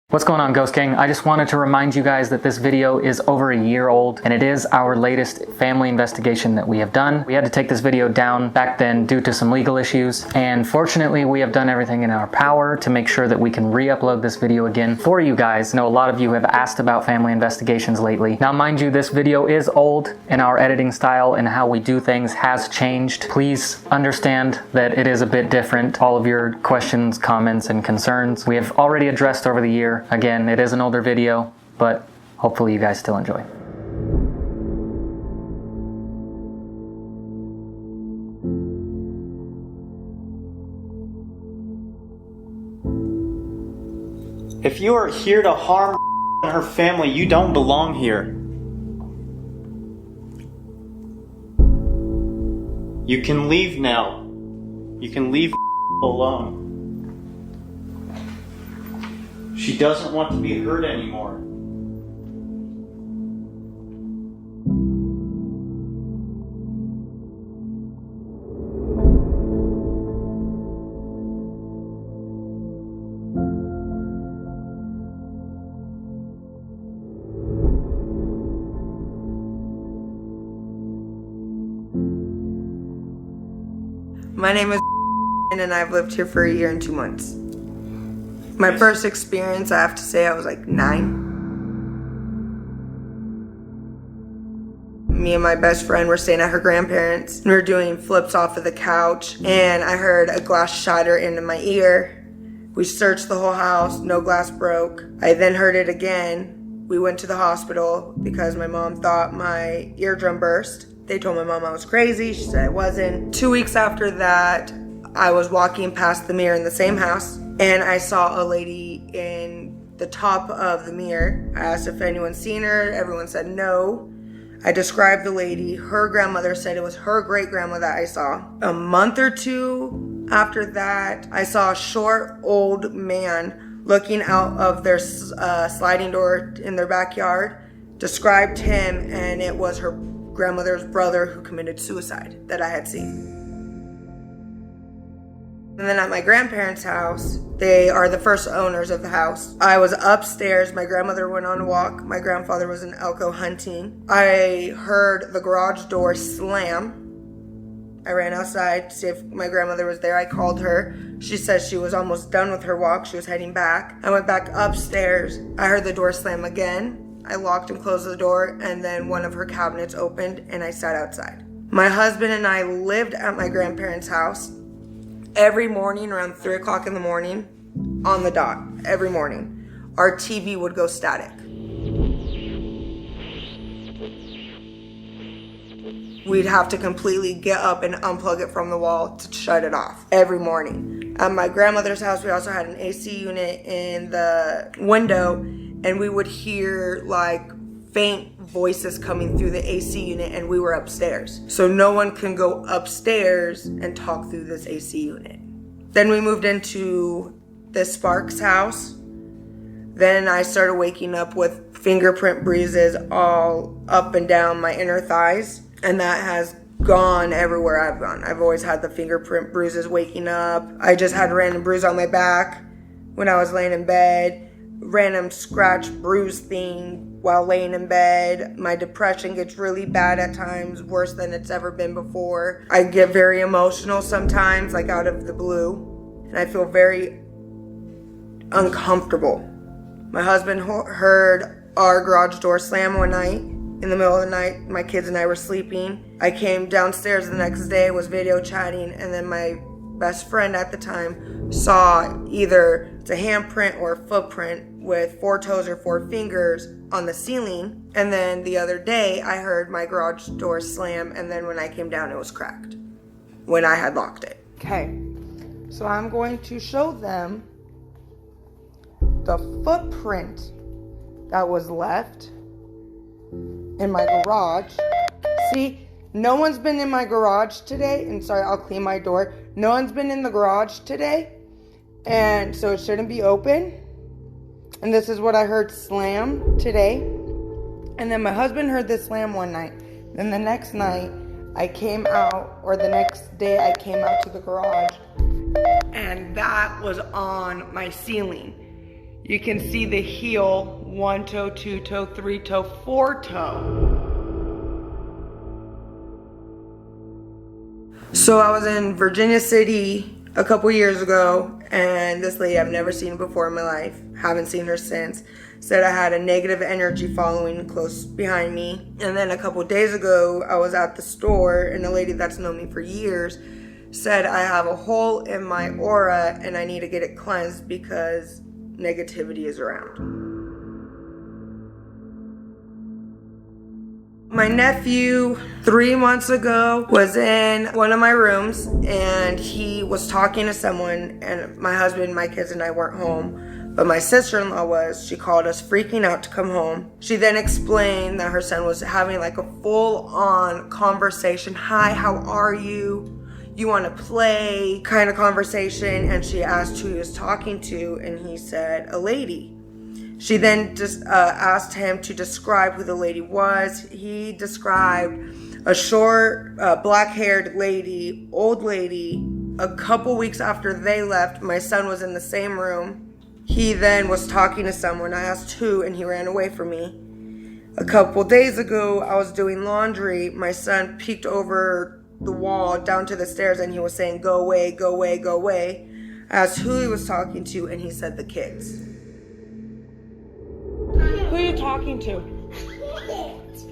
What's going on, Ghost Gang? I just wanted to remind you guys that this video is over a year old and it is our latest family investigation that we have done. We had to take this video down back then due to some legal issues, and fortunately we have done everything in our power to make sure that we can re-upload this video again for you guys. I know a lot of you have asked about family investigations lately. Now mind you, this video is old and our editing style and how we do things has changed. Please understand that it is a bit different. All of your questions, comments, and concerns we have already addressed over the year. Again, it is an older video, but hopefully you guys still enjoy. If you are here to harm and her family, you don't belong here. You can leave now. You can leave alone. She doesn't want to be hurt anymore. My name is and I've lived here for a year and 2 months. My first experience, I have to say, I was like 9. Me and my best friend were staying at her grandparents. We were doing flips off of the couch, and I heard a glass shatter into my ear. We searched the whole house, no glass broke. I then heard it again. We went to the hospital because my mom thought my eardrum burst. They told my mom I was crazy. She said I wasn't. 2 weeks after that, I was walking past the mirror in the same house, and I saw a lady in the top of the mirror. I asked if anyone's seen her. Everyone said no. I described the lady. Her grandmother said it was her great-grandma that I saw. A month or two after that, I saw a short, old man looking out of their sliding door in their backyard. Described him, and it was her grandmother's brother who committed suicide that I had seen. And then at my grandparents' house, they are the first owners of the house. I was upstairs. My grandmother went on a walk. My grandfather was in Elko hunting. I heard the garage door slam. I ran outside to see if my grandmother was there. I called her. She said she was almost done with her walk. She was heading back. I went back upstairs. I heard the door slam again. I locked and closed the door, and then one of her cabinets opened, and I sat outside. My husband and I lived at my grandparents' house. Every morning around 3 o'clock in the morning, on the dot, every morning, our TV would go static. We'd have to completely get up and unplug it from the wall to shut it off every morning. At my grandmother's house, we also had an AC unit in the window, and we would hear like faint voices coming through the AC unit, and we were upstairs. So no one can go upstairs and talk through this AC unit. Then we moved into this Sparks house. Then I started waking up with fingerprint bruises all up and down my inner thighs, and that has gone everywhere I've gone. I've always had the fingerprint bruises waking up. I just had a random bruise on my back when I was laying in bed. Random scratch bruise thing while laying in bed. My depression gets really bad at times, worse than it's ever been before. I get very emotional sometimes, like out of the blue, and I feel very uncomfortable. My husband heard our garage door slam one night. In the middle of the night, my kids and I were sleeping. I came downstairs the next day, was video chatting, and then my best friend at the time saw either it's a handprint or a footprint with 4 toes or 4 fingers on the ceiling. And then the other day I heard my garage door slam, and then when I came down it was cracked when I had locked it. Okay, so I'm going to show them the footprint that was left in my garage. See, no one's been in my garage today, and sorry, I'll clean my door. No one's been in the garage today, and so it shouldn't be open. And this is what I heard slam today. And then my husband heard this slam one night. Then the next night, I came out, or the next day I came out to the garage, and that was on my ceiling. You can see the heel, 1 toe, 2 toe, 3 toe, 4 toe. So I was in Virginia City a couple years ago, and this lady I've never seen before in my life, haven't seen her since, said I had a negative energy following close behind me. And then a couple days ago, I was at the store, and a lady that's known me for years said I have a hole in my aura and I need to get it cleansed because negativity is around. My nephew, 3 months ago, was in one of my rooms and he was talking to someone, and my husband, my kids, and I weren't home, but my sister-in-law was. She called us freaking out to come home. She then explained that her son was having like a full-on conversation. Hi, how are you? You want to play kind of conversation. And she asked who he was talking to, and he said a lady. She then just asked him to describe who the lady was. He described a short, black-haired lady, old lady. A couple weeks after they left, my son was in the same room. He then was talking to someone. I asked who, and he ran away from me. A couple days ago, I was doing laundry. My son peeked over the wall down to the stairs, and he was saying, "Go away, go away, go away." I asked who he was talking to, and he said the kids. Who are you talking to?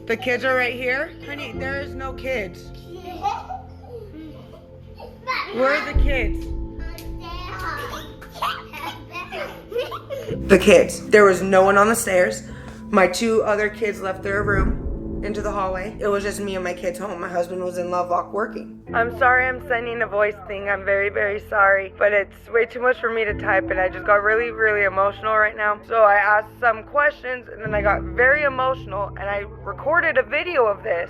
The kids are right here? Honey, there is no kids. Where are the kids? The kids. There was no one on the stairs. My 2 other kids left their room into the hallway. It was just me and my kids home. My husband was in Lovelock working. I'm sorry I'm sending a voice thing. I'm very, very sorry, but it's way too much for me to type, and I just got really, really emotional right now. So I asked some questions, and then I got very emotional, and I recorded a video of this.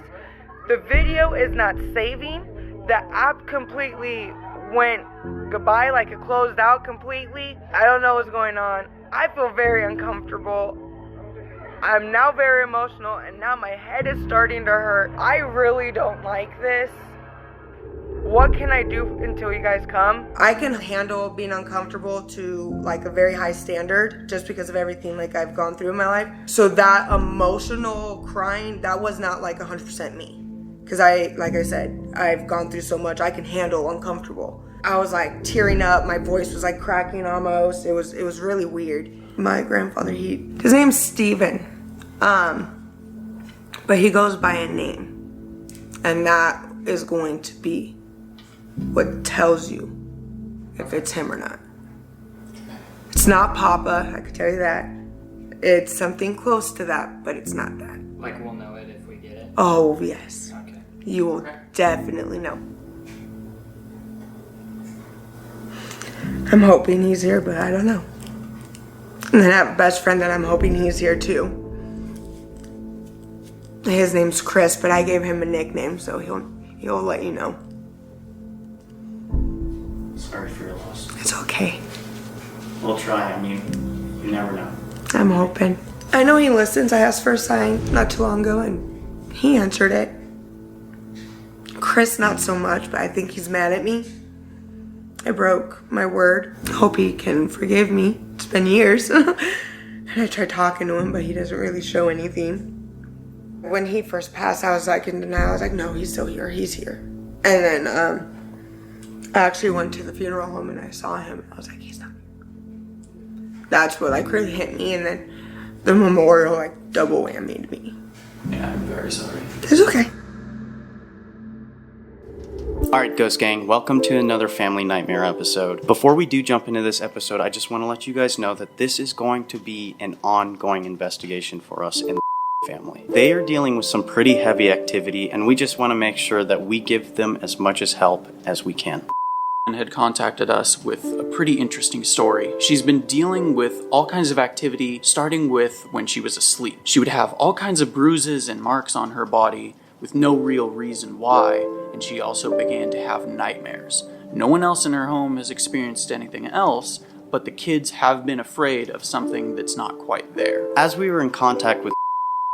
The video is not saving. The app completely went goodbye, like it closed out completely. I don't know what's going on. I feel very uncomfortable. I'm now very emotional, and now my head is starting to hurt. I really don't like this. What can I do until you guys come? I can handle being uncomfortable to like a very high standard just because of everything like I've gone through in my life. So that emotional crying, that was not like 100% me. Because like I said, I've gone through so much, I can handle uncomfortable. I was like tearing up, my voice was like cracking almost. It was really weird. My grandfather, his name's Steven. But he goes by a name, and that is going to be what tells you if it's him or not. It's not Papa, I can tell you that. It's something close to that, but it's not that. Like we'll know it if we get it? Oh, yes. Okay. You will definitely know. I'm hoping he's here, but I don't know. And then I have a best friend that I'm hoping he's here too. His name's Chris, but I gave him a nickname, so he'll let you know. Sorry for your loss. It's okay. We'll try. I mean, you never know. I'm hoping. I know he listens. I asked for a sign not too long ago, and he answered it. Chris, not so much, but I think he's mad at me. I broke my word. Hope he can forgive me. It's been years. And I tried talking to him, but he doesn't really show anything. When he first passed, I was like in denial. I was like, no, he's still here. He's here. And then I actually went to the funeral home and I saw him. I was like, he's not here. That's what like really hit me. And then the memorial like double whammied me. Yeah, I'm very sorry. It's okay. Alright, Ghost Gang, welcome to another Family Nightmare episode. Before we do jump into this episode, I just want to let you guys know that this is going to be an ongoing investigation for us in the family. They are dealing with some pretty heavy activity, and we just want to make sure that we give them as much as help as we can. Had contacted us with a pretty interesting story. She's been dealing with all kinds of activity, starting with when she was asleep. She would have all kinds of bruises and marks on her body with no real reason why, and she also began to have nightmares. No one else in her home has experienced anything else, but the kids have been afraid of something that's not quite there. As we were in contact with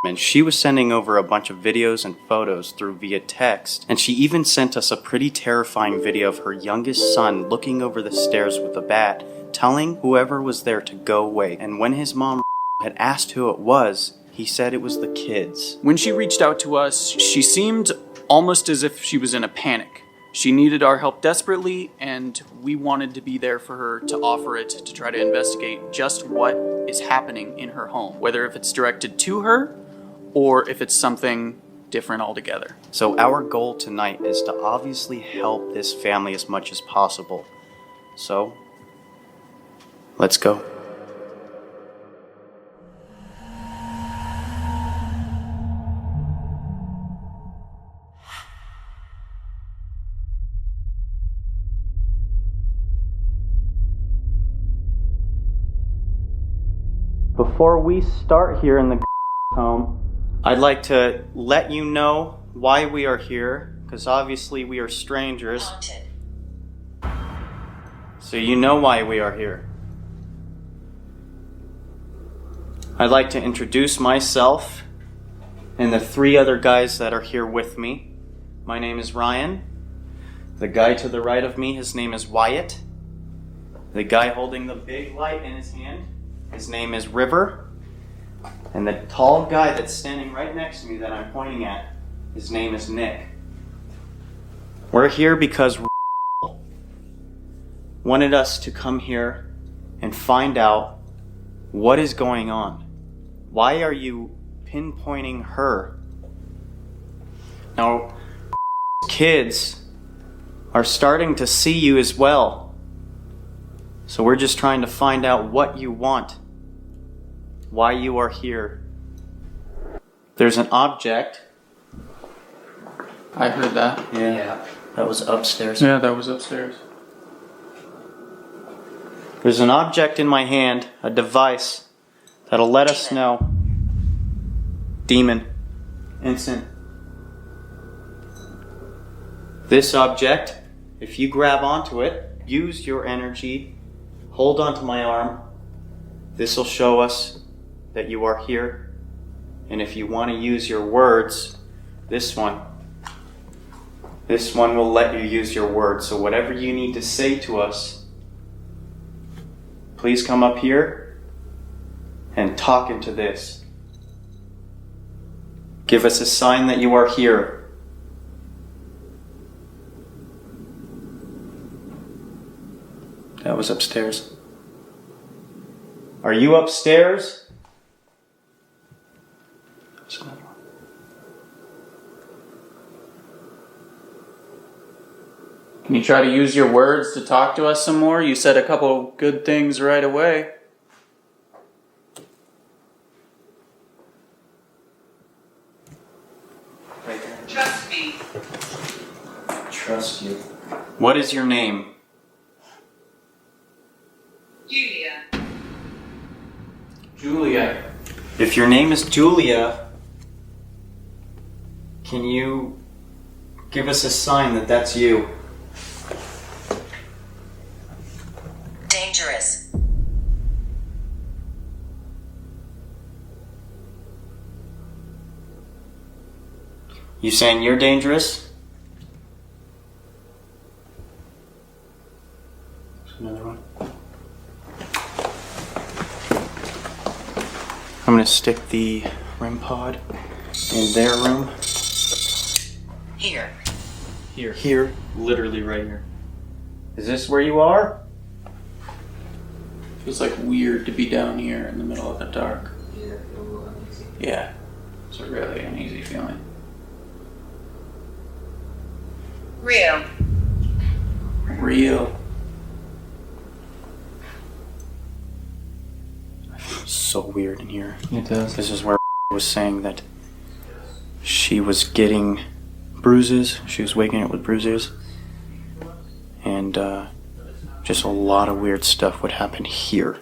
and she was sending over a bunch of videos and photos through via text, and she even sent us a pretty terrifying video of her youngest son looking over the stairs with a bat telling whoever was there to go away. And when his mom had asked who it was, he said it was the kids. When she reached out to us, she seemed almost as if she was in a panic. She needed our help desperately, and we wanted to be there for her to offer it, to try to investigate just what is happening in her home, whether if it's directed to her or if it's something different altogether. So our goal tonight is to obviously help this family as much as possible. So, let's go. Before we start here in the home, I'd like to let you know why we are here, because obviously we are strangers. So you know why we are here. I'd like to introduce myself and the 3 other guys that are here with me. My name is Ryan. The guy to the right of me, his name is Wyatt. The guy holding the big light in his hand, his name is River. And the tall guy that's standing right next to me that I'm pointing at, his name is Nick. We're here because wanted us to come here and find out what is going on. Why are you pinpointing her? Now, kids are starting to see you as well. So we're just trying to find out what you want. Why you are here. There's an object. I heard that. Yeah. That was upstairs. Yeah, that was upstairs. There's an object in my hand, a device, that'll let us know. Demon. Instant. This object, if you grab onto it, use your energy, hold onto my arm, this will show us that you are here. And if you want to use your words, this one will let you use your words. So whatever you need to say to us, please come up here and talk into this. Give us a sign that you are here. That was upstairs. Are you upstairs? There's another one. Can you try to use your words to talk to us some more? You said a couple good things right away. Right there. Trust me. Trust you. What is your name? Julia. Julia. If your name is Julia, can you give us a sign that that's you? Dangerous. You saying you're dangerous? There's another one. I'm gonna stick the REM pod in their room. Here. Here, literally right here. Is this where you are? Feels like weird to be down here in the middle of the dark. Yeah, a little uneasy. Yeah. It's a really uneasy feeling. Real. Real. So weird in here. It does. This is where was saying that she was getting bruises. She was waking up with bruises. And just a lot of weird stuff would happen here.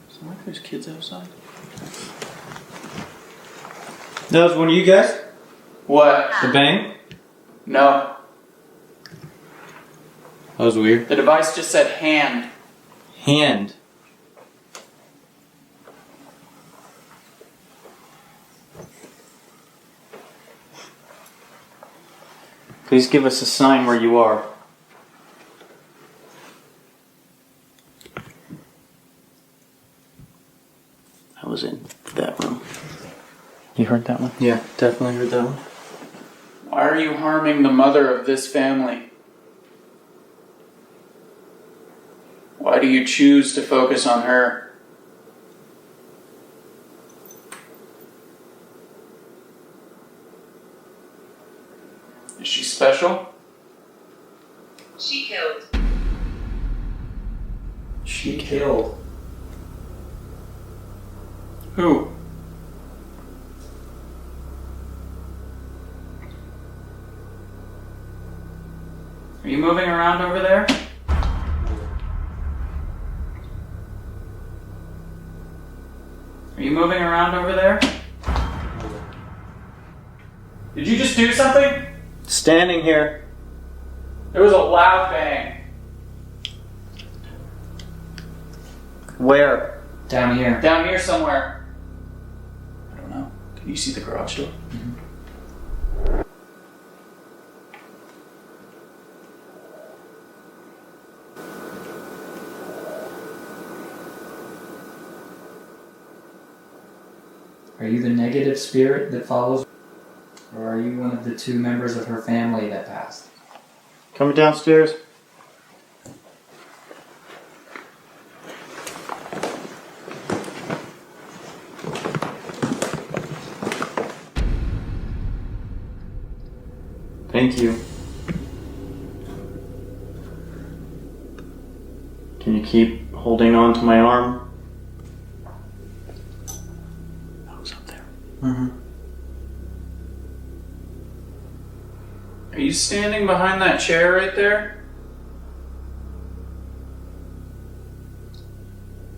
It's like there's kids outside. That was one of you guys? What? The bang? No. That was weird. The device just said hand. Hand. Please give us a sign where you are. I was in that room. You heard that one? Yeah, definitely heard that one. Why are you harming the mother of this family? Why do you choose to focus on her? Is she special? She killed. She killed. Who? Are you moving around over there? Are you moving around over there? Did you just do something? Standing here. There was a loud bang. Where? Down here. Down here somewhere. I don't know. Can you see the garage door? Are you the negative spirit that follows? Or are you one of the two members of her family that passed? Coming downstairs. Thank you. Can you keep holding on to my arm? That was up there. Mm-hmm. Are you standing behind that chair right there?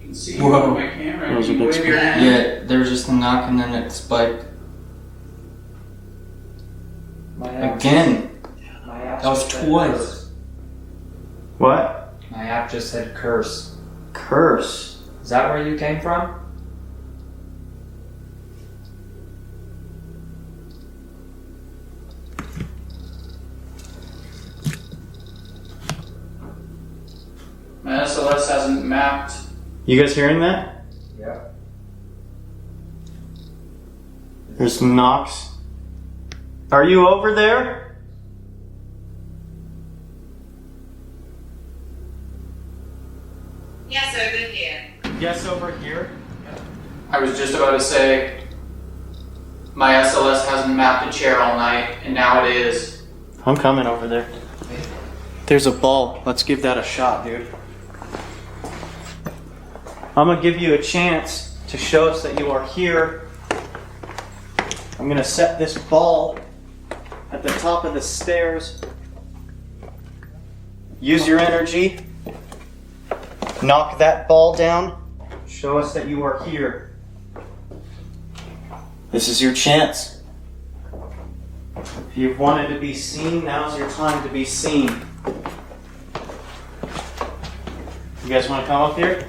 You can see you on my camera. That was a Can you big wave your spin. hand? Yeah, there was just a knock and then it spiked. Again. That was twice. What? My app just said curse. Curse. Is that where you came from? My SLS hasn't mapped. You guys hearing that? Yeah. There's knocks. Are you over there? Yes, over here. Yes, over here. I was just about to say, my SLS hasn't mapped the chair all night, and now it is. I'm coming over there. There's a ball. Let's give that a shot, dude. I'm gonna give you a chance to show us that you are here. I'm gonna set this ball at the top of the stairs. Use your energy. Knock that ball down. Show us that you are here. This is your chance. If you've wanted to be seen, now's your time to be seen. You guys want to come up here?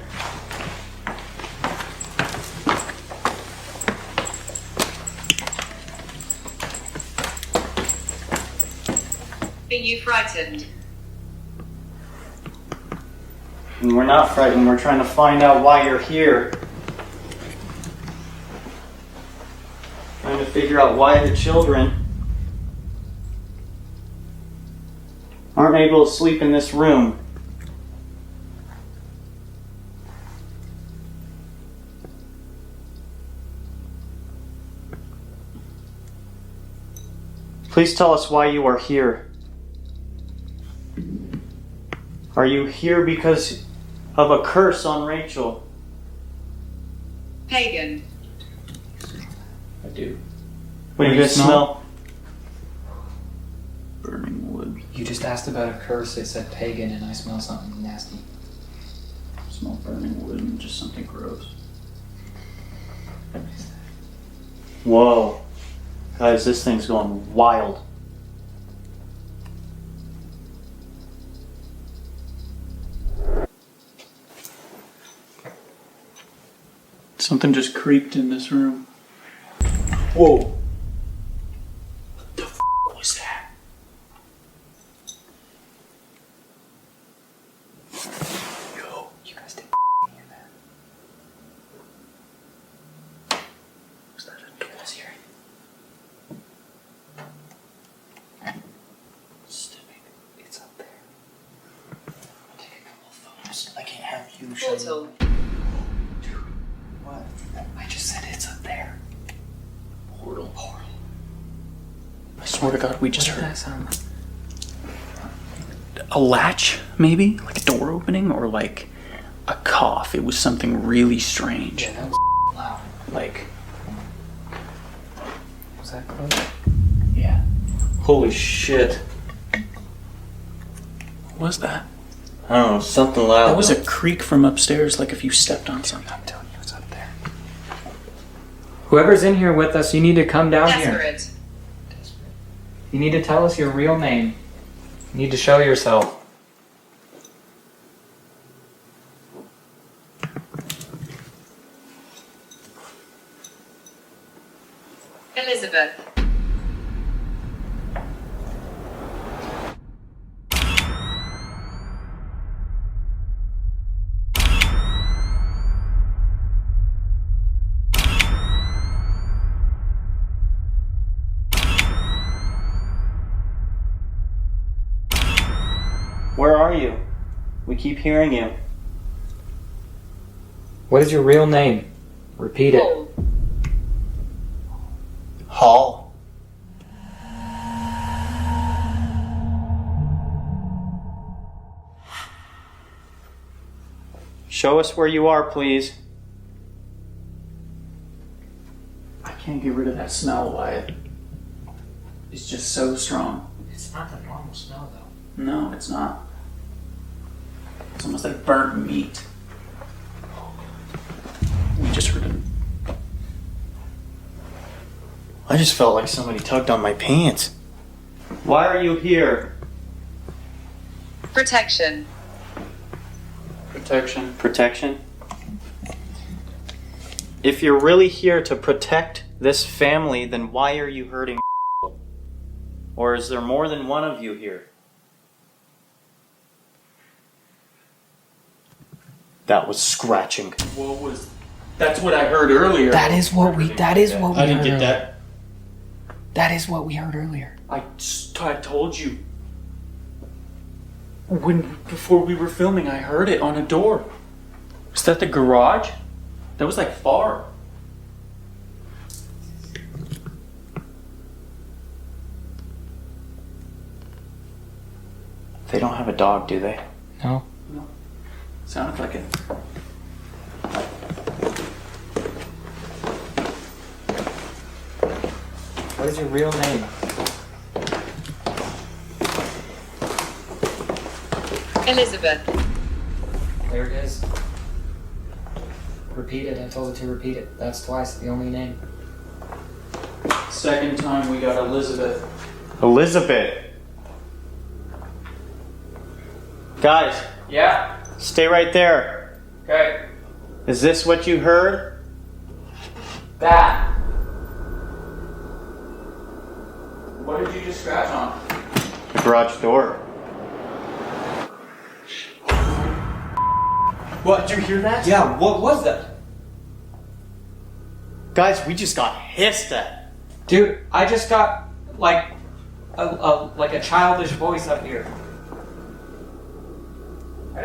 Are you frightened? And we're not frightened, we're trying to find out why you're here. Trying to figure out why the children aren't able to sleep in this room. Please tell us why you are here. Are you here because of a curse on Rachel? Pagan. I do. What do you guys smell? Burning wood. You just asked about a curse. It said pagan, and I smell something nasty. Smell burning wood and just something gross. Whoa. Guys, this thing's going wild. Something just creeped in this room. Whoa. What the f was that? Portal. What? I just said it's up there. Portal. I swear to God, we just heard that sound like? a latch, maybe? Like a door opening, or like a cough. It was something really strange. Yeah, that was loud. Like, Was that close? yeah. Holy shit. What was that? I don't know, something loud. That was a creak from upstairs, like if you stepped on something. I'm telling you, it's up there. Whoever's in here with us, you need to come down here. Desperate. You need to tell us your real name. You need to show yourself. Elizabeth. Where are you? We keep hearing you. What is your real name? Repeat it. Paul. Hall. Show us where you are, please. I can't get rid of that smell, Wyatt. It's just so strong. It's not the normal smell, though. No, it's not. It's almost like burnt meat. We just heard it. I just felt like somebody tugged on my pants. Why are you here? Protection. Protection. Protection? If you're really here to protect this family, then why are you hurting? Or is there more than one of you here? That was scratching. What was? That's what I heard earlier. That is what we heard. I didn't get that. That is what we heard earlier. I told you. Before we were filming, I heard it on a door. Was that the garage? That was like far. They don't have a dog, do they? No. Sounded like it. What is your real name? Elizabeth. There it is. Repeat it. I told it to repeat it. That's twice. The only name. Second time we got Elizabeth. Elizabeth! Guys, Yeah. stay right there. Okay. Is this what you heard? That. What did you just scratch on? Garage door. What, did you hear that? Yeah, what was that? Guys, we just got hissed at. Dude, I just got like a childish voice up here.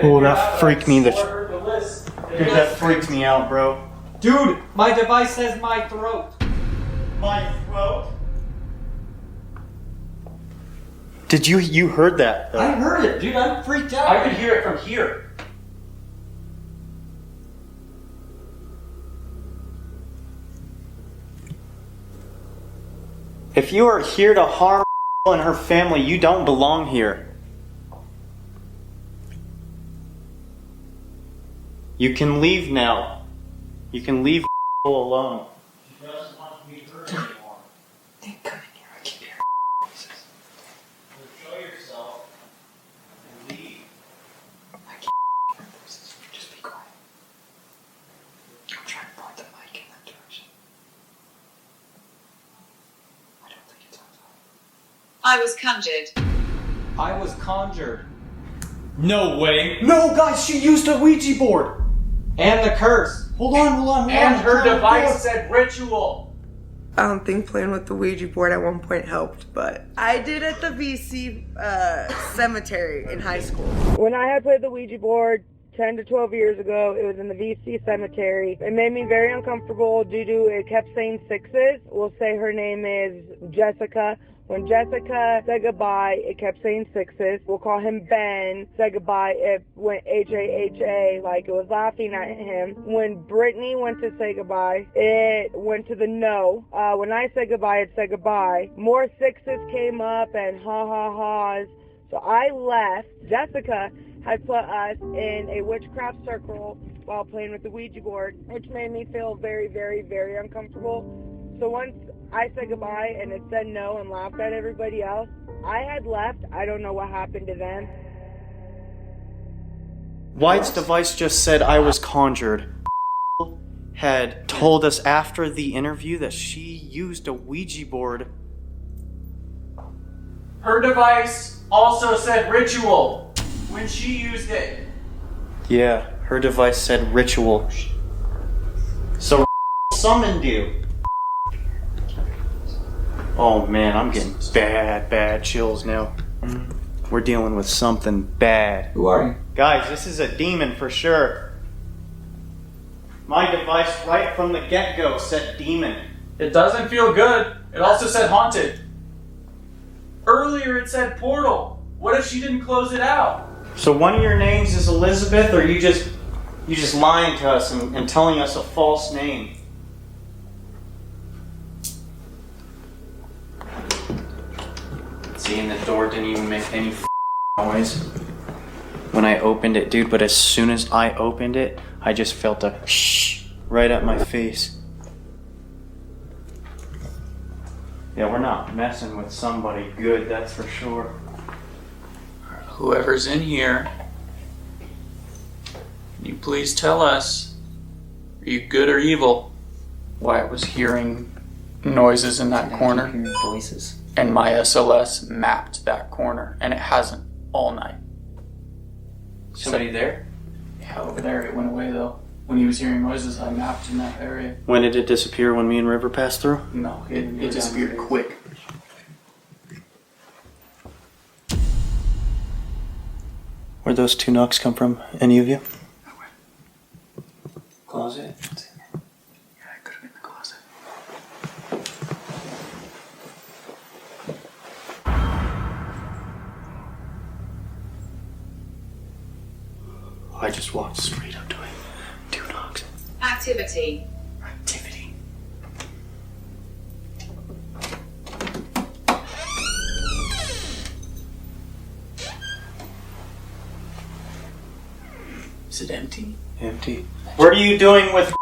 Oh, that freaked me. Dude, Dude, that freaked me out, bro. Dude, my device says my throat. My throat. Did you heard that? Though? I heard it, dude. I'm freaked out. I could hear it from here. If you are here to harm and her family, you don't belong here. You can leave now. You can leave alone. She doesn't want to be heard anymore. Then come in here. I keep hearing voices. Show yourself and leave. I keep hearing voices. Just be quiet. I'm trying to point the mic in that direction. I don't think it's outside. I was conjured. I was conjured. No way. No, guys, she used a Ouija board. And the curse. Hold on. And her device said ritual. I don't think playing with the Ouija board at one point helped, but I did at the VC cemetery in high school. When I had played the Ouija board 10 to 12 years ago. It was in the VC cemetery. It made me very uncomfortable due to it kept saying sixes. We'll say her name is Jessica. When Jessica said goodbye, it kept saying sixes. We'll call him Ben. Said goodbye, it went H-A-H-A, like it was laughing at him. When Brittany went to say goodbye, it went to the no. When I said goodbye, it said goodbye. More sixes came up and ha-ha-ha's. So I left. Jessica had put us in a witchcraft circle while playing with the Ouija board, which made me feel very, very, very uncomfortable. So once I said goodbye and it said no and laughed at everybody else, I had left. I don't know what happened to them. White's device just said I was conjured. Had told us after the interview that she used a Ouija board. Her device also said ritual when she used it. Yeah, her device said ritual. So summoned you. Oh man, I'm getting bad chills now. We're dealing with something bad. Who are you? Guys, this is a demon for sure. My device right from the get-go said demon. It doesn't feel good. It also said haunted. Earlier it said portal. What if she didn't close it out? So one of your names is Elizabeth, or you just lying to us and telling us a false name? See, and the door didn't even make any noise when I opened it, dude. But as soon as I opened it, I just felt a shh right at my face. Yeah, we're not messing with somebody good, that's for sure. Whoever's in here, can you please tell us, are you good or evil? Why I was hearing noises in that corner. Hearing voices. And my SLS mapped that corner, and it hasn't all night. Somebody there? Yeah, over there. It went away though. When he was hearing noises, I mapped in that area. When did it disappear? When me and River passed through? No, it disappeared quick. Where'd those two knocks come from? Any of you? Closet? Yeah, it could have been the closet. I just walked straight up to him. Two knocks. Activity. Activity. Is it empty? Empty. What are you doing with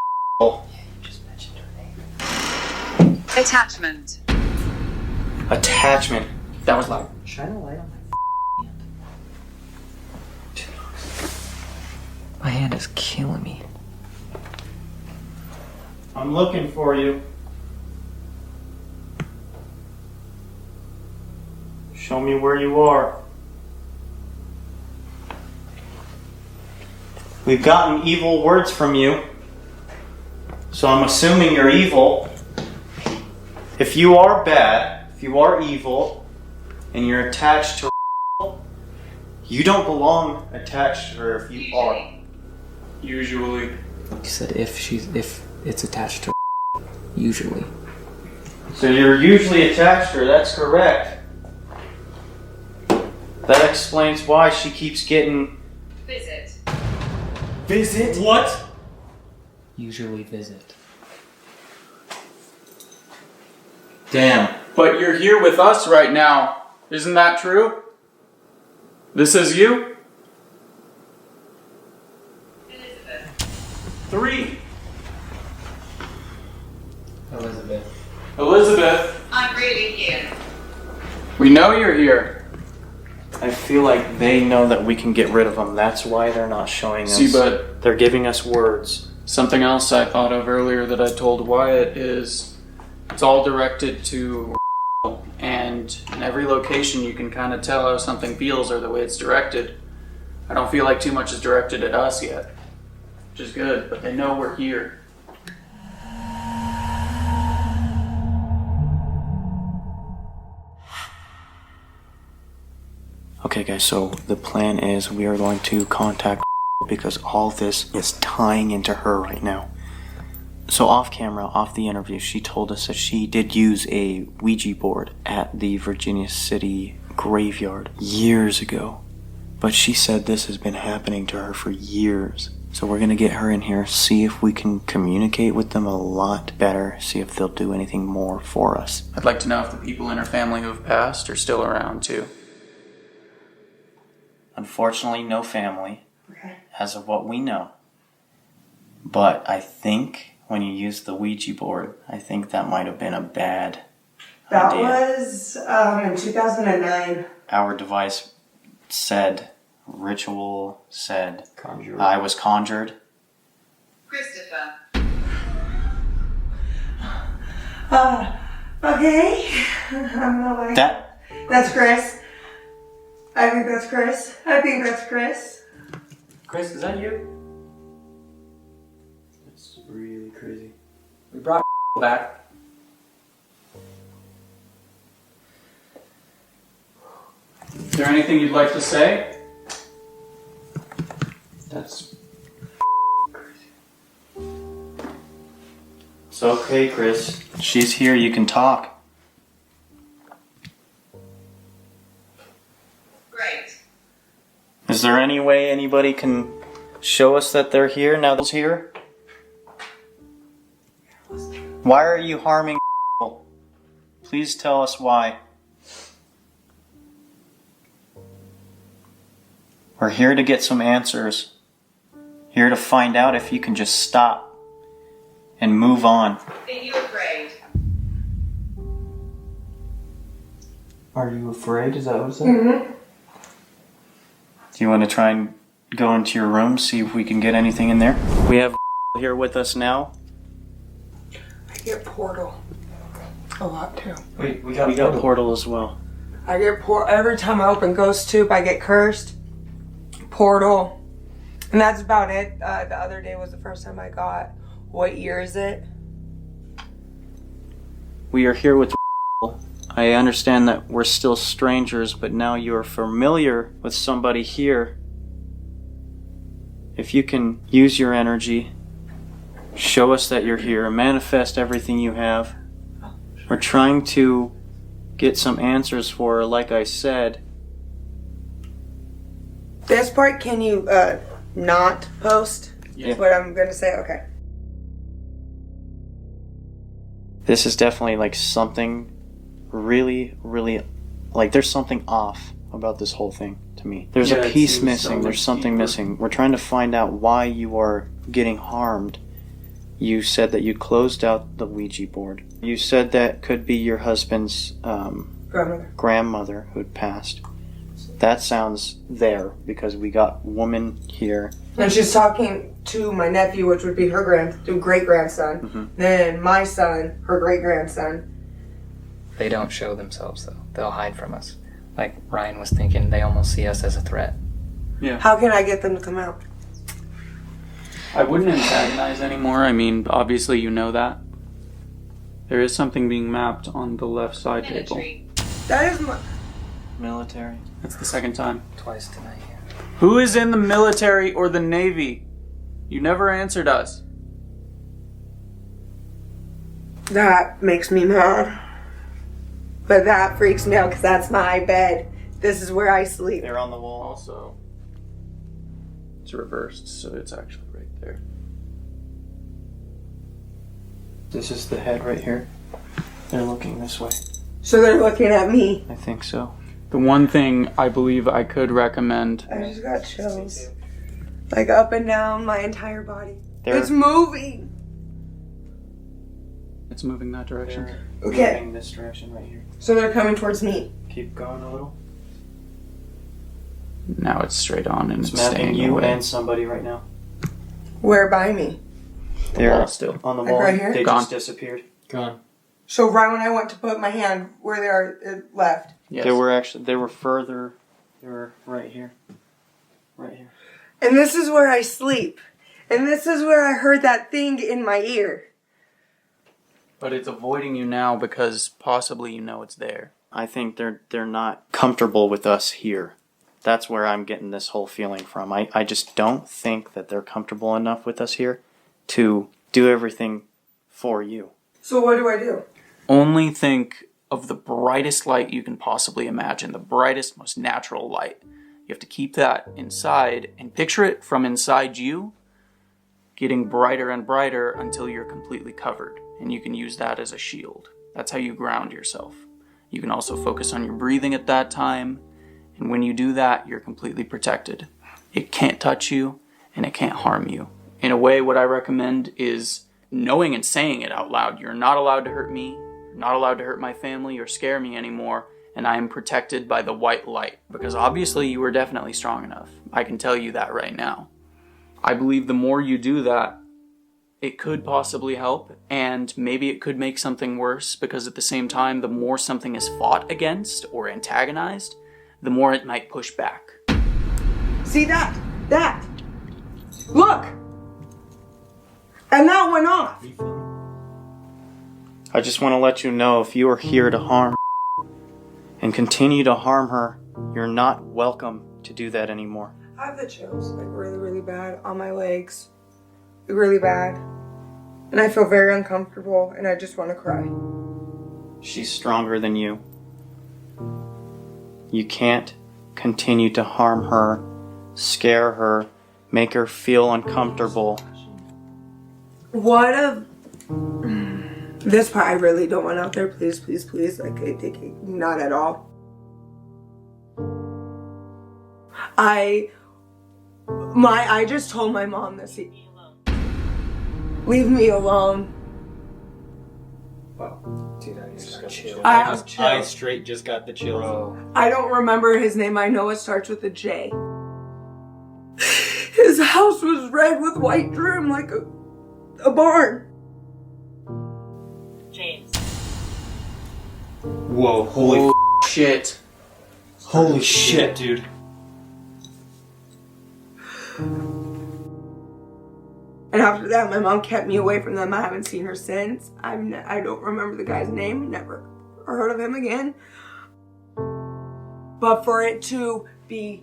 Attachment. attachment? That was loud. Shine a light on my hand. My hand is killing me. I'm looking for you. Show me where you are. We've gotten evil words from you, so I'm assuming you're evil. If you are bad, if you are evil, and you're attached to her, you don't belong attached to her if you are. Usually. You said if it's attached to her, usually. So you're usually attached to her, that's correct. That explains why she keeps getting... Visit. Visit? What? Usually visit. Damn. But you're here with us right now. Isn't that true? This is you? Elizabeth. 3. Elizabeth, I'm really here. we know you're here. I feel like they know that we can get rid of them. That's why they're not showing us. See, but they're giving us words. something else I thought of earlier that I told Wyatt is it's all directed to and in every location you can kind of tell how something feels or the way it's directed. I don't feel like too much is directed at us yet, which is good, but they know we're here. Okay guys, so the plan is we are going to contact because all this is tying into her right now. So off camera, off the interview, she told us that she did use a Ouija board at the Virginia City graveyard years ago. But she said this has been happening to her for years. So we're going to get her in here, see if we can communicate with them a lot better, see if they'll do anything more for us. I'd like to know if the people in her family who have passed are still around too. Unfortunately, no family, Okay. as of what we know. But I think when you use the Ouija board, I think that might have been a bad That idea. was in 2009. Our device said ritual, said I was conjured. Christopher. Okay. I'm not like That That's Chris. I think that's Chris. I think that's Chris. Chris, is that you? That's really crazy. We brought back. Is there anything you'd like to say? That's crazy. It's okay, Chris. She's here, you can talk. Great. Is there any way anybody can show us that they're here now that's here? Why are you harming people? Please tell us why. We're here to get some answers. Here to find out if you can just stop and move on. Are you afraid? Are you afraid? Is that what it said? Mm-hmm. Do you want to try and go into your room, see if we can get anything in there? We have here with us now. I get portal a lot too. Wait, we We got portal as well. I get every time I open Ghost Tube, I get cursed. Portal. And that's about it. The other day was the first time I got. What year is it? We are here with I understand that we're still strangers, but now you are familiar with somebody here. If you can use your energy, show us that you're here, manifest everything you have. We're trying to get some answers for her, like I said. This part, can you not post? Yeah. What I'm gonna say? Okay. This is definitely like something really, like there's something off about this whole thing to me. There's Yeah, a it piece seems missing, so there's much something deeper. missing. We're trying to find out why you are getting harmed. You said that you closed out the Ouija board. You said that could be your husband's Grandmother. grandmother who had passed. That sounds there because we got woman here. And she's talking to my nephew, which would be her great grandson. Mhm. Then my son, her great grandson. They don't show themselves though. They'll hide from us. Like Ryan was thinking, they almost see us as a threat. How can I get them to come out? I wouldn't antagonize anymore. I mean, obviously you know that. There is something being mapped on the left side table. Military. That is my. Military. That's the second time. Twice tonight. Who is in the military or the Navy? You never answered us. That makes me mad. But that freaks me out because that's my bed. This is where I sleep. They're on the wall. Also, it's reversed, so it's actually right there. This is the head right here. They're looking this way. So they're looking at me. I think so. The one thing I believe I could recommend. I just got chills. Like up and down my entire body. They're- It's moving. It's moving that direction. They're Okay. moving this direction right here. So they're coming towards me. Keep going a little. Now it's straight on and It's it's mapping staying you away. and somebody right now. Where by me? They're wall still. on the Like wall. right here? They Gone. just disappeared. Gone. So right when I went to put my hand where they are, it left. Yes. They were further. They were right here. Right here. And this is where I sleep. And this is where I heard that thing in my ear. But it's avoiding you now because possibly you know it's there. I think they're not comfortable with us here. That's where I'm getting this whole feeling from. I just don't think that they're comfortable enough with us here to do everything for you. So what do I do? Only think of the brightest light you can possibly imagine, the brightest, most natural light. You have to keep that inside and picture it from inside you, getting brighter and brighter until you're completely covered. And you can use that as a shield. That's how you ground yourself. You can also focus on your breathing at that time. And when you do that, you're completely protected. It can't touch you and it can't harm you. In a way, what I recommend is knowing and saying it out loud. You're not allowed to hurt me. You're not allowed to hurt my family or scare me anymore. And I am protected by the white light. Because obviously you were definitely strong enough. I can tell you that right now. I believe the more you do that, it could possibly help, and maybe it could make something worse, because at the same time, the more something is fought against or antagonized, the more it might push back. See that? That! Look! And that went off! I just want to let you know, if you are here to harm and continue to harm her, you're not welcome to do that anymore. I have the chills, like really, really bad on my legs. Really bad. And I feel very uncomfortable and I just want to cry. She's stronger than you. You can't continue to harm her, scare her, make her feel uncomfortable. What a... This part I really don't want out there. Please, please, please. Like, not at all. I just told my mom this. Leave me alone. Wow. Dude, I just got chills. I straight just got the chills. I don't remember his name. I know it starts with a J. His house was red with white trim like a barn. James. Whoa, holy Shit. holy shit, dude. And after that, my mom kept me away from them. I haven't seen her since. I don't remember the guy's name. Never heard of him again. But for it to be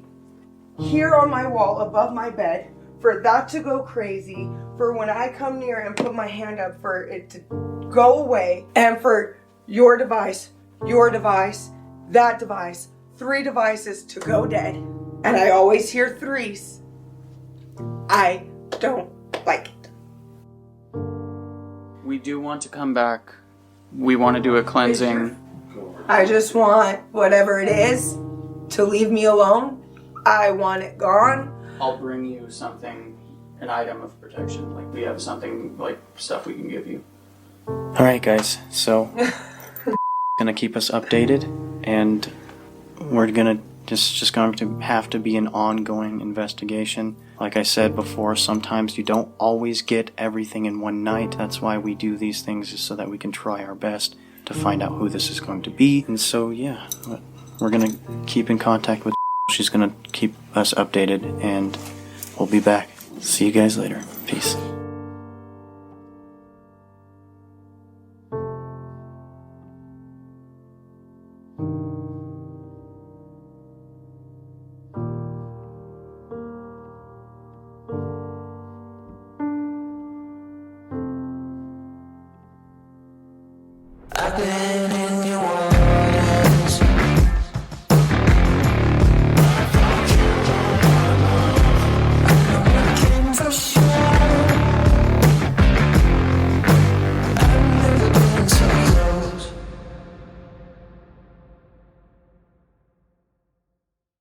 here on my wall above my bed, for that to go crazy, for when I come near and put my hand up for it to go away, and for your device, that device, 3 devices to go dead, and I always hear threes, I don't like it. We do want to come back. We want to do a cleansing. I just want whatever it is to leave me alone. I want it gone. I'll bring you something, an item of protection. Like, we have something, like, stuff we can give you. Alright guys, so gonna keep us updated, and we're gonna just going to have to be an ongoing investigation. Like I said before, sometimes you don't always get everything in one night. That's why we do these things, is so that we can try our best to find out who this is going to be. And so yeah, we're gonna keep in contact with she's gonna keep us updated, and we'll be back. See you guys later. Peace. I've been